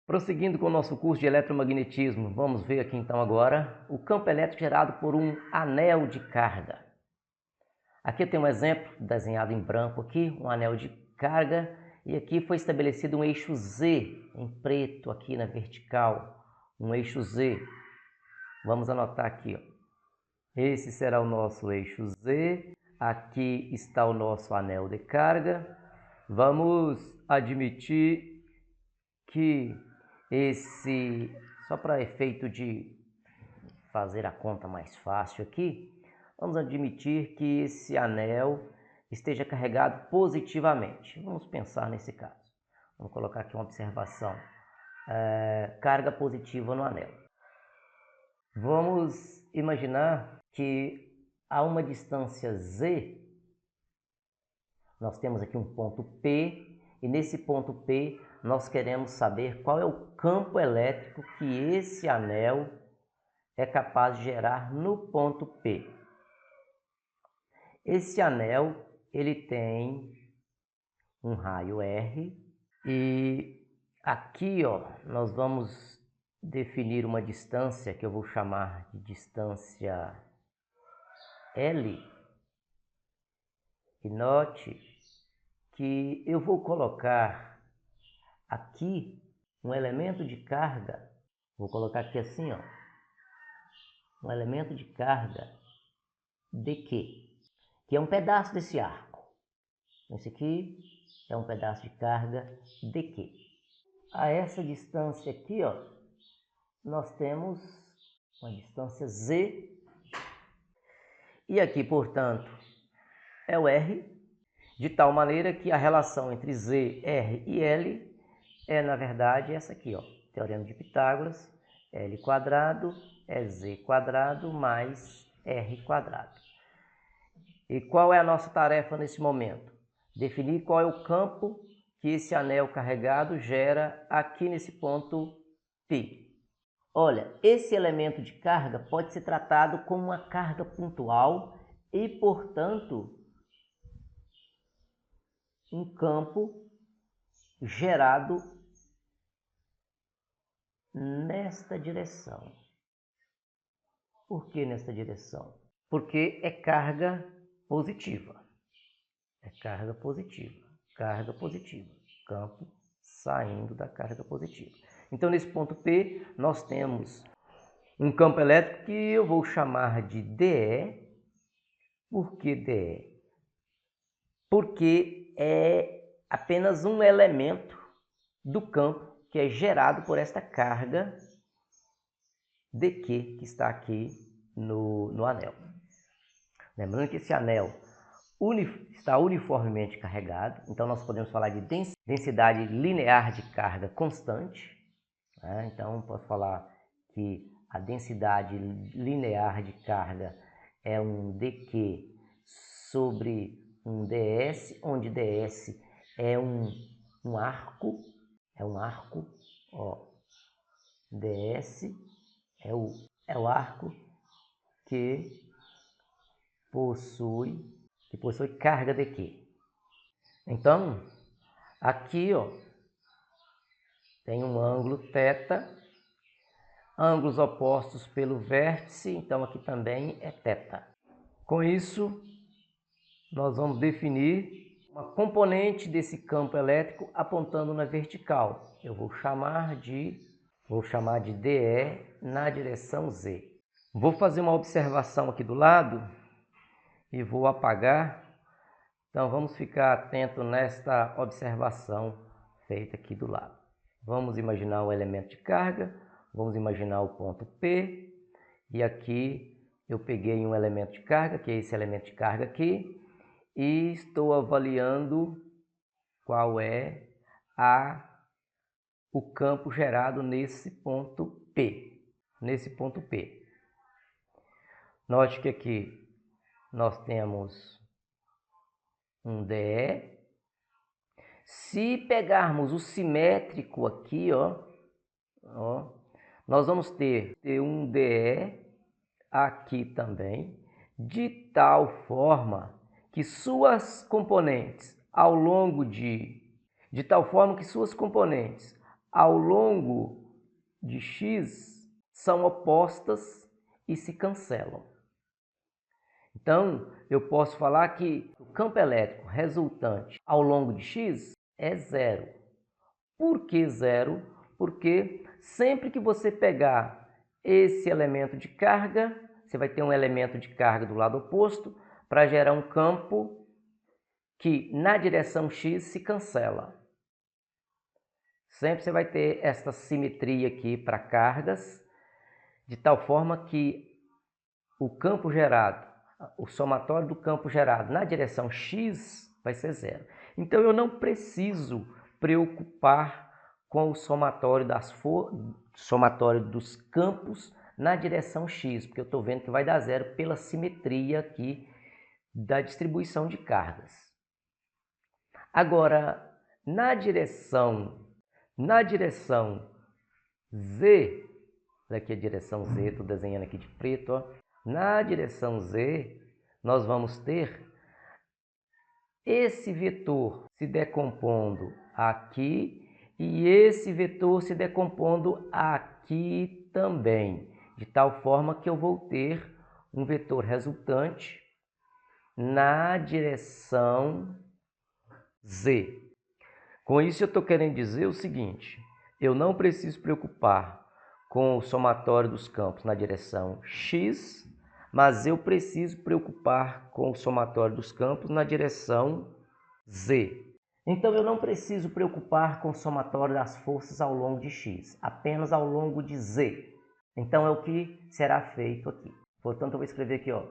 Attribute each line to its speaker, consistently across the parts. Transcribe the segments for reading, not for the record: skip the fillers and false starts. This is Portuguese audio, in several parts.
Speaker 1: Prosseguindo com o nosso curso de eletromagnetismo, vamos ver aqui então agora o campo elétrico gerado por um anel de carga. Aqui tem um exemplo desenhado em branco aqui, um anel de carga, e aqui foi estabelecido um eixo Z em preto aqui na vertical, um eixo Z. Vamos anotar aqui, ó. Esse será o nosso eixo Z, aqui está o nosso anel de carga. Vamos admitir que só para efeito de fazer a conta mais fácil aqui, vamos admitir que esse anel esteja carregado positivamente. Vamos pensar nesse caso. Vamos colocar aqui uma observação. Carga positiva no anel. Vamos imaginar que a uma distância Z, nós temos aqui um ponto P, e nesse ponto P nós queremos saber qual é o campo elétrico que esse anel é capaz de gerar no ponto P. Esse anel, ele tem um raio R, e aqui, ó, nós vamos definir uma distância que eu vou chamar de distância L. E note que eu vou colocar aqui um elemento de carga, vou colocar aqui assim, ó, um elemento de carga dQ, que é um pedaço desse arco. Esse aqui é um pedaço de carga dQ. A essa distância aqui, ó, nós temos uma distância Z, e aqui, portanto, é o R, de tal maneira que a relação entre Z, R e L é, na verdade, essa aqui, ó, Teorema de Pitágoras, L quadrado é Z quadrado mais R quadrado. E qual é a nossa tarefa nesse momento? Definir qual é o campo que esse anel carregado gera aqui nesse ponto P. Olha, esse elemento de carga pode ser tratado como uma carga pontual e, portanto, um campo gerado nesta direção. Por que nesta direção? Porque é carga positiva. É carga positiva. Carga positiva. Campo saindo da carga positiva. Então, nesse ponto P, nós temos um campo elétrico que eu vou chamar de DE. Por que DE? Porque é apenas um elemento do campo que é gerado por esta carga dQ que está aqui no anel. Lembrando que esse anel está uniformemente carregado, então nós podemos falar de densidade linear de carga constante. Né? Então, posso falar que a densidade linear de carga é um dQ sobre um ds, onde ds é um arco, ó, ds é o arco que possui carga dQ. Então, aqui, ó, tem um ângulo θ, ângulos opostos pelo vértice, então aqui também é θ. Com isso, nós vamos definir uma componente desse campo elétrico apontando na vertical. Eu vou chamar de DE na direção Z. Vou fazer uma observação aqui do lado e vou apagar. Então vamos ficar atento nesta observação feita aqui do lado. Vamos imaginar o elemento de carga, vamos imaginar o ponto P, e aqui eu peguei um elemento de carga, que é esse elemento de carga aqui, e estou avaliando qual é o campo gerado nesse ponto P. Note que aqui nós temos um DE. Se pegarmos o simétrico aqui, ó, nós vamos ter um DE aqui também, de tal forma que suas componentes ao longo de ao longo de x são opostas e se cancelam. Então, eu posso falar que o campo elétrico resultante ao longo de x é zero. Por que zero? Porque sempre que você pegar esse elemento de carga, você vai ter um elemento de carga do lado oposto para gerar um campo que na direção x se cancela. Sempre você vai ter essa simetria aqui para cargas, de tal forma que o campo gerado, o somatório do campo gerado na direção x vai ser zero. Então eu não preciso preocupar com o somatório dos campos na direção x, porque eu estou vendo que vai dar zero pela simetria aqui da distribuição de cargas. Agora, na direção z, aqui a direção z, estou desenhando aqui de preto, ó. Na direção z, nós vamos ter esse vetor se decompondo aqui e esse vetor se decompondo aqui também, de tal forma que eu vou ter um vetor resultante na direção z. Com isso eu estou querendo dizer o seguinte: eu não preciso preocupar com o somatório dos campos na direção x, mas eu preciso preocupar com o somatório dos campos na direção z. Então eu não preciso preocupar com o somatório das forças ao longo de x, apenas ao longo de z. Então é o que será feito aqui. Portanto, eu vou escrever aqui, ó,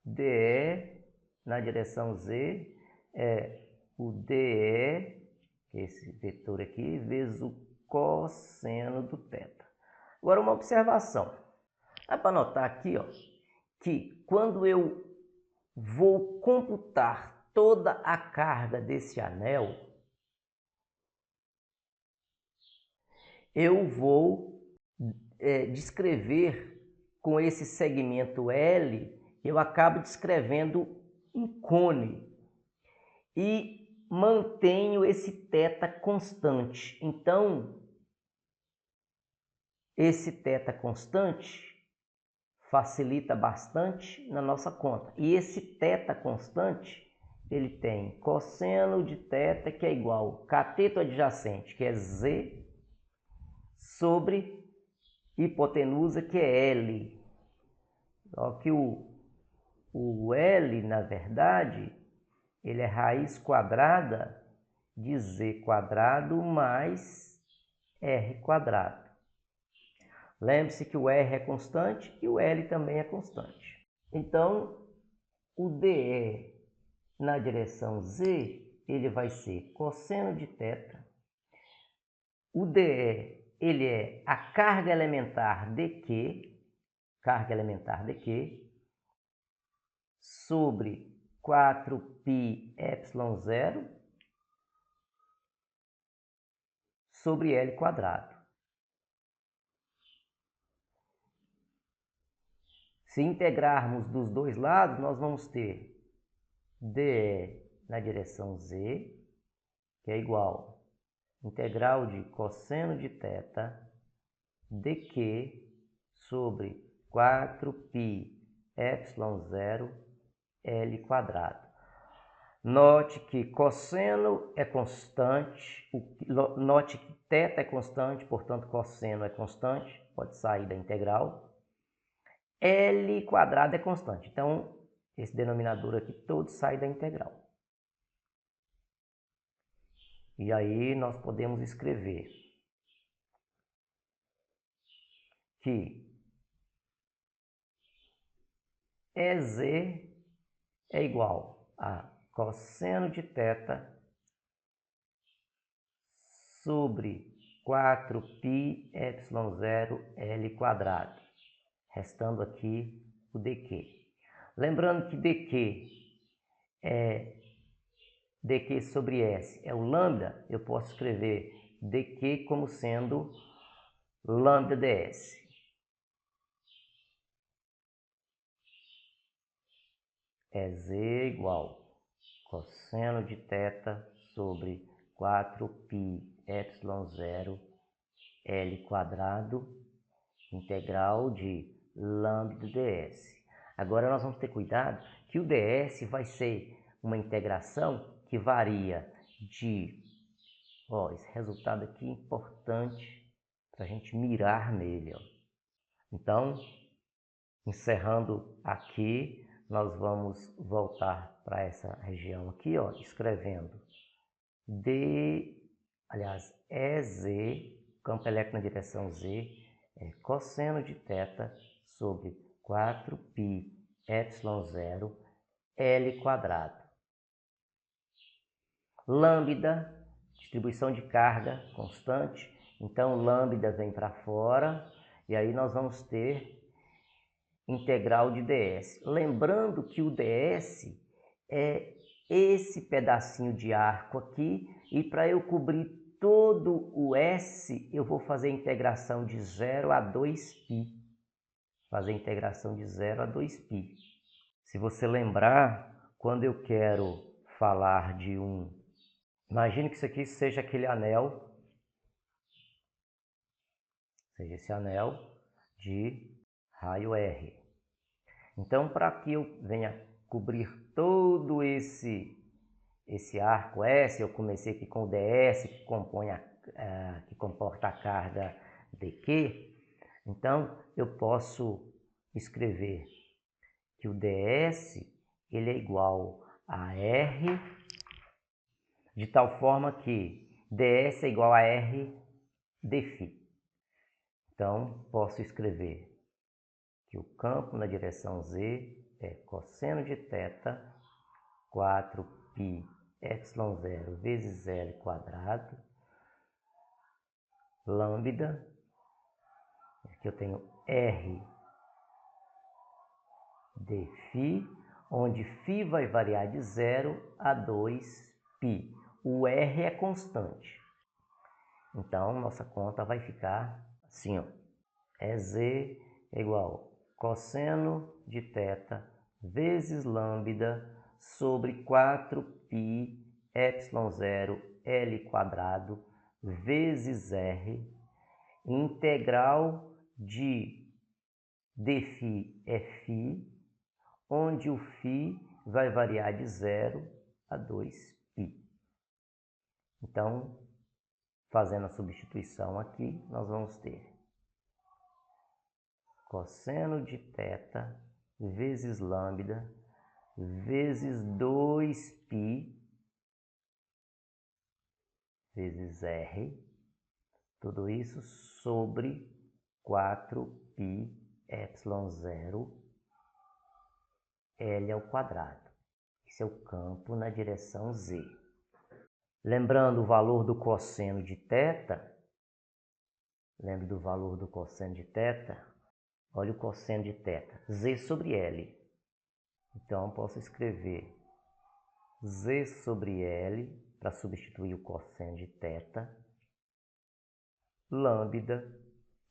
Speaker 1: dE na direção z é o dE, esse vetor aqui, vezes o cosseno do θ. Agora uma observação. Dá para notar aqui, ó, que quando eu vou computar toda a carga desse anel, eu vou descrever com esse segmento L, eu acabo descrevendo um cone e mantenho esse θ constante. Então, esse θ constante facilita bastante na nossa conta. E esse θ constante, ele tem cosseno de θ, que é igual a cateto adjacente, que é z, sobre hipotenusa, que é L. Só que o L, na verdade, ele é raiz quadrada de z quadrado mais r quadrado. Lembre-se que o r é constante e o L também é constante. Então, o dE na direção z, ele vai ser cosseno de θ. O dE, ele é a carga elementar dQ, sobre 4πε0 sobre L quadrado. Se integrarmos dos dois lados, nós vamos ter dE na direção z, que é igual a integral de cosseno de θ dq sobre 4πε0 L quadrado. Note que cosseno é constante, note que θ é constante, portanto cosseno é constante, pode sair da integral. L quadrado é constante, então esse denominador aqui todo sai da integral. E aí nós podemos escrever que EZ é igual a cosseno de θ sobre 4πε0 L quadrado, restando aqui o dq. Lembrando que dq é dq sobre S é o lambda, eu posso escrever dq como sendo lambda ds. É z igual cosseno de θ sobre 4πε0 L quadrado integral de lambda ds. Agora nós vamos ter cuidado que o ds vai ser uma integração que varia de... Ó, esse resultado aqui é importante para a gente mirar nele. Ó. Então, encerrando aqui, nós vamos voltar para essa região aqui, ó, escrevendo EZ, campo elétrico na direção Z, é cosseno de θ sobre 4π ε0 L quadrado. Lambda, distribuição de carga constante, então lambda vem para fora, e aí nós vamos ter integral de ds. Lembrando que o ds é esse pedacinho de arco aqui, e para eu cobrir todo o S, eu vou fazer a integração de 0 a 2π. Fazer a integração de 0 a 2π. Se você lembrar, quando eu quero falar de um... Imagine que isso aqui seja aquele anel, seja esse anel de raio R. Então, para que eu venha cobrir todo esse arco S, eu comecei aqui com o ds, que que comporta a carga dq. Então, eu posso escrever que o ds ele é igual a R, de tal forma que ds é igual a R dφ. Então, posso escrever que o campo na direção Z é cosseno de θ 4π ε0 vezes L quadrado, lambda, aqui eu tenho R dφ, onde φ vai variar de 0 a 2π. O R é constante. Então, nossa conta vai ficar assim, ó. EZ é igual cosseno de θ vezes lambda sobre 4π ε0 L quadrado vezes R, integral de dφ é φ, onde o φ vai variar de 0 a 2π. Então, fazendo a substituição aqui, nós vamos ter cosseno de θ vezes lambda vezes 2π vezes R, tudo isso sobre 4π ε0 L ao quadrado. Esse é o campo na direção Z. Lembrando o valor do cosseno de θ, lembre do valor do cosseno de θ, olha o cosseno de θ, Z sobre L. Então, posso escrever Z sobre L, para substituir o cosseno de θ, lambda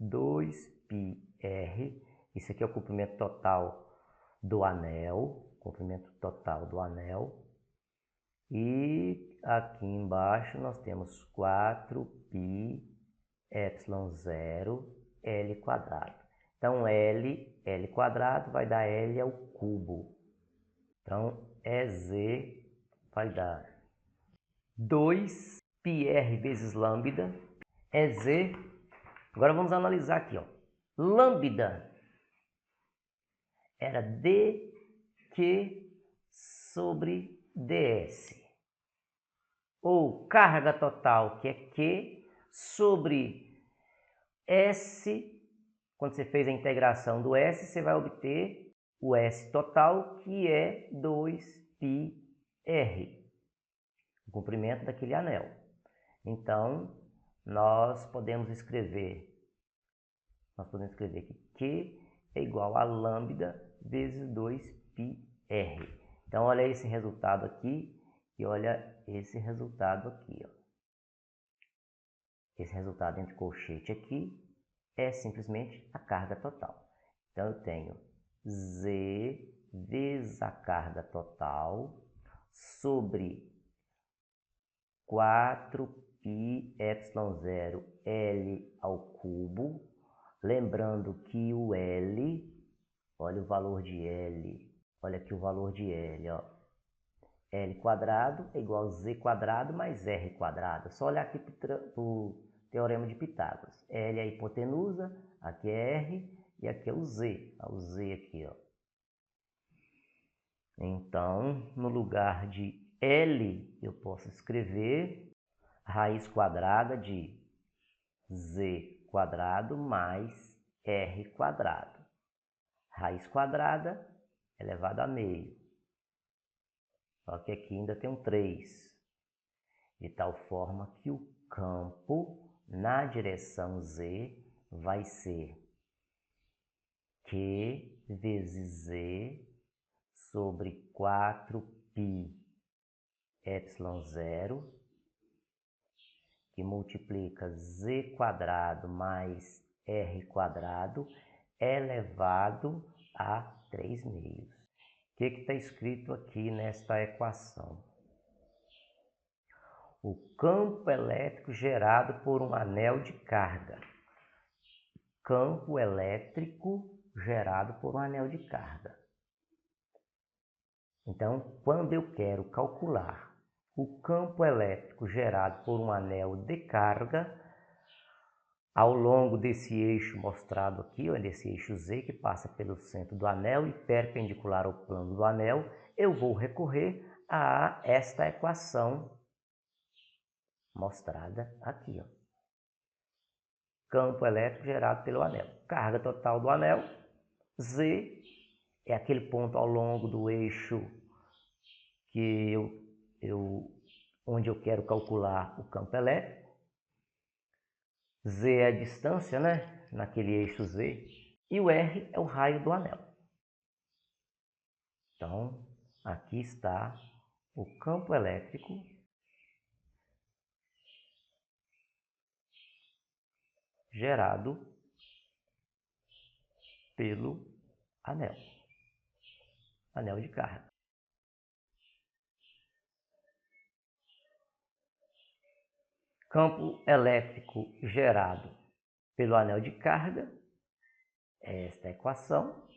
Speaker 1: 2πr, isso aqui é o comprimento total do anel, e aqui embaixo nós temos 4π ε0 L quadrado. Então, L quadrado vai dar L ao cubo. Então, EZ vai dar 2πr vezes lambda, EZ. Agora vamos analisar aqui, ó. Lambda era dq sobre ds, ou carga total, que é Q, sobre S. Quando você fez a integração do S, você vai obter o S total, que é 2πr, o comprimento daquele anel. Então, nós podemos escrever que Q é igual a lambda vezes 2πr. Então, olha esse resultado aqui e olha esse resultado aqui, ó. Esse resultado entre colchete aqui é simplesmente a carga total. Então, eu tenho Z vezes a carga total sobre 4 πy0 L ao cubo. Lembrando que o L, olha o valor de L, olha aqui o valor de L, ó. L quadrado é igual a Z quadrado mais R quadrado. Só olhar aqui para o Teorema de Pitágoras. L é a hipotenusa, aqui é R e aqui é o Z. O Z aqui, ó. Então, no lugar de L, eu posso escrever raiz quadrada de Z quadrado mais R quadrado. Raiz quadrada elevado a meio. Só que aqui ainda tem um 3. De tal forma que o campo na direção Z vai ser Q vezes Z sobre 4πy0, que multiplica Z quadrado mais R quadrado elevado a 3 meios. O que está escrito aqui nesta equação? O campo elétrico gerado por um anel de carga. Campo elétrico gerado por um anel de carga. Então, quando eu quero calcular o campo elétrico gerado por um anel de carga, ao longo desse eixo mostrado aqui, desse eixo Z, que passa pelo centro do anel e perpendicular ao plano do anel, eu vou recorrer a esta equação mostrada aqui, ó. Campo elétrico gerado pelo anel. Carga total do anel, Z, é aquele ponto ao longo do eixo que onde eu quero calcular o campo elétrico. Z é a distância, né? Naquele eixo Z. E o R é o raio do anel. Então, aqui está o campo elétrico gerado pelo anel de carga. Campo elétrico gerado pelo anel de carga é esta equação,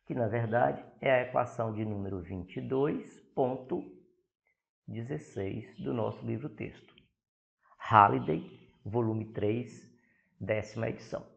Speaker 1: que na verdade é a equação de número 22.16 do nosso livro-texto. Halliday, volume 3, 10ª edição.